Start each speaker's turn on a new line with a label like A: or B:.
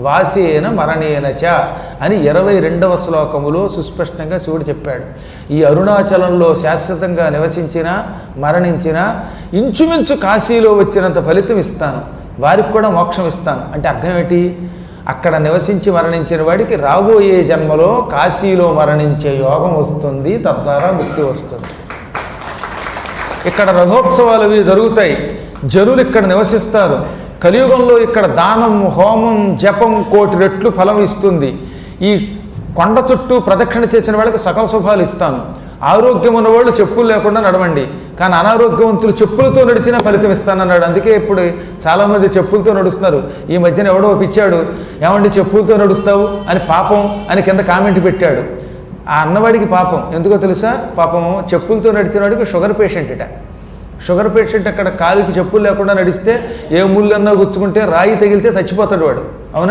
A: వాసేన మరణేనచ అని 22వ శ్లోకములో సుస్పష్టంగా శివుడు చెప్పాడు. ఈ అరుణాచలంలో శాశ్వతంగా నివసించినా మరణించినా ఇంచుమించు కాశీలో వచ్చినంత ఫలితం ఇస్తాను, వారికి కూడా మోక్షం ఇస్తాను. అంటే అర్థం ఏంటి? అక్కడ నివసించి మరణించిన వాడికి రాబోయే జన్మలో కాశీలో మరణించే యోగం వస్తుంది, తద్వారా ముక్తి వస్తుంది. ఇక్కడ రథోత్సవాలు అవి జరుగుతాయి, జనులు ఇక్కడ నివసిస్తారు. కలియుగంలో ఇక్కడ దానం, హోమం, జపం 1,000,000 రెట్లు ఫలం ఇస్తుంది. ఈ కొండ చుట్టూ ప్రదక్షిణ చేసిన వాళ్ళకి సకల శుభాలు ఇస్తాను. ఆరోగ్యం ఉన్నవాళ్ళు చెప్పులు లేకుండా నడవండి, కానీ అనారోగ్యవంతులు చెప్పులతో నడిచినా ఫలితం ఇస్తానన్నాడు. అందుకే ఇప్పుడు చాలామంది చెప్పులతో నడుస్తున్నారు. ఈ మధ్యన ఎవడో పిచ్చాడు, ఏమండి చెప్పులతో నడుస్తావు అని పాపం అని కింద కామెంట్ పెట్టాడు. ఆ అన్నవాడికి పాపం ఎందుకో తెలుసా? పాపం చెప్పులతో నడిచిన వాడికి షుగర్ పేషెంట్ ఇట. షుగర్ పేషెంట్ అక్కడ కాలికి చెప్పులు లేకుండా నడిస్తే ఏ ముళ్ళన్నా గుచ్చుకుంటే రాయి తగిలితే చచ్చిపోతాడు వాడు, అవునా?